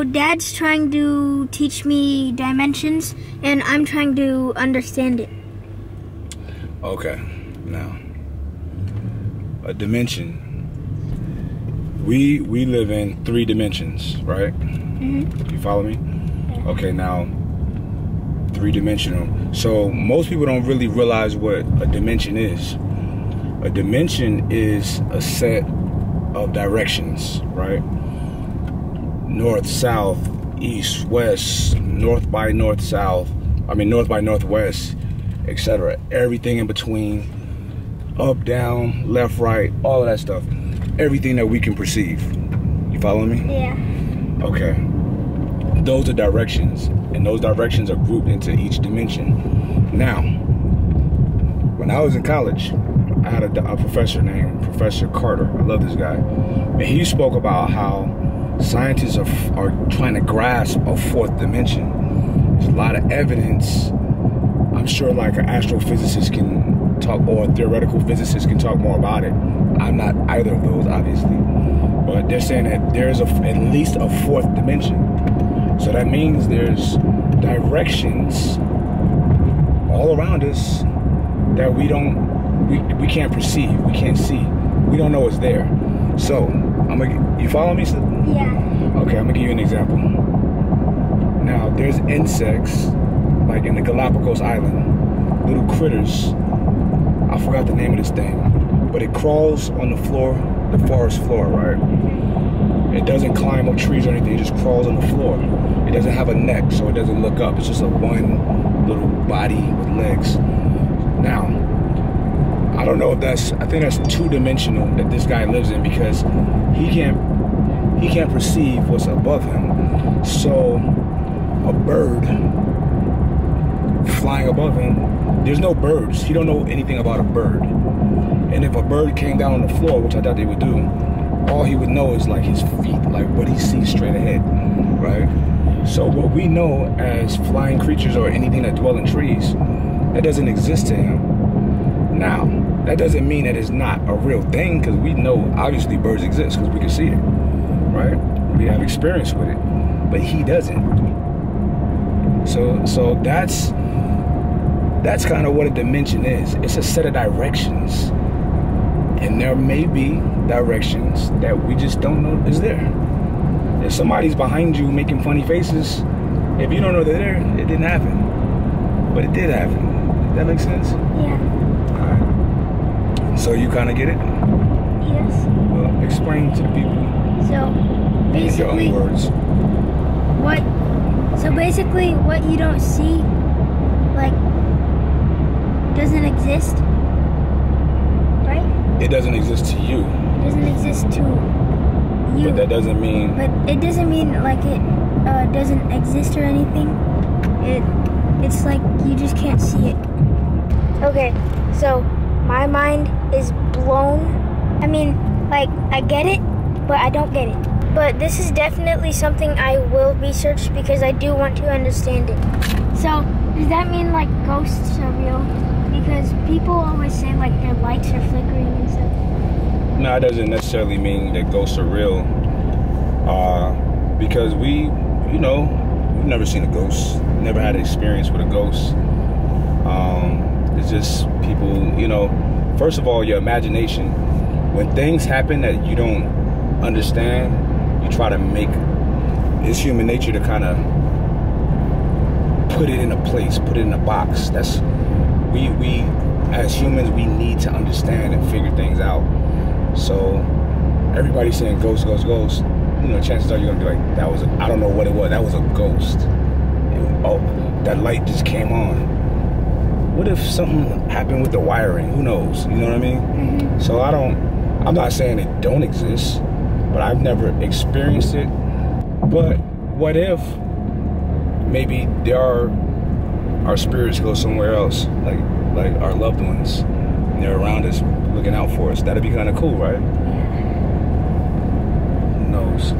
So Dad's trying to teach me dimensions, and I'm trying to understand it. Okay, now a dimension. We live in 3 dimensions, right? You follow me? Yeah. Okay, now 3-dimensional. So most people don't really realize what a dimension is. A dimension is a set of directions, right? North, south, east, west, north by northwest, etc. Everything in between, up, down, left, right, all of that stuff. Everything that we can perceive. You follow me? Yeah. Okay. Those are directions, and those directions are grouped into each dimension. Now, when I was in college, I had a professor named Professor Carter. I love this guy. And he spoke about how scientists are trying to grasp a 4th dimension. There's a lot of evidence. I'm sure like an astrophysicist can talk, or a theoretical physicist can talk more about it. I'm not either of those, obviously. But they're saying that there's at least a 4th dimension. So that means there's directions all around us that we can't perceive, we can't see, we don't know it's there. So you follow me? Yeah. Okay, I'm gonna give you an example. Now there's insects like in the Galapagos Island, little critters. I forgot the name of this thing, but it crawls on the floor, the forest floor, right? It doesn't climb up trees or anything, it just crawls on the floor. It doesn't have a neck, so it doesn't look up. It's just a one little body with legs. Now, I don't know if I think that's 2-dimensional that this guy lives in, because he can't perceive what's above him. So a bird flying above him, there's no birds. He don't know anything about a bird. And if a bird came down on the floor, which I thought they would do, all he would know is like his feet, like what he sees straight ahead, right? So what we know as flying creatures or anything that dwell in trees, that doesn't exist to him. Now, that doesn't mean that it's not a real thing, because we know obviously birds exist because we can see it, right? We have experience with it, but he doesn't. So that's kind of what a dimension is. It's a set of directions, and there may be directions that we just don't know is there. If somebody's behind you making funny faces, if you don't know they're there, it didn't happen, but it did happen. That makes sense? Yeah. All right. So you kind of get it? Yes. Well, explain to the people. So In your own words. Basically what you don't see, like, doesn't exist, right? It doesn't exist to you. It doesn't exist to you. But that doesn't mean... But it doesn't mean like it doesn't exist or anything. It's like you just can't see it. Okay, so my mind is blown. I mean, like, I get it, but I don't get it. But this is definitely something I will research because I do want to understand it. So, does that mean like ghosts are real? Because people always say like their lights are flickering and stuff. No, it doesn't necessarily mean that ghosts are real. Because we've never seen a ghost, never had an experience with a ghost. It's just people, first of all, your imagination. When things happen that you don't understand, you try to make, it's human nature to kind of put it in a place, put it in a box. That's, we as humans, we need to understand and figure things out. So everybody's saying ghost, ghost, ghost. Chances are you're gonna be like, I don't know what it was. That was a ghost. That light just came on. What if something happened with the wiring? Who knows? You know what I mean? Mm-hmm. So I'm not saying it don't exist, but I've never experienced it. But what if maybe our spirits go somewhere else, like our loved ones, and they're around us, looking out for us? That'd be kind of cool, right? Who knows?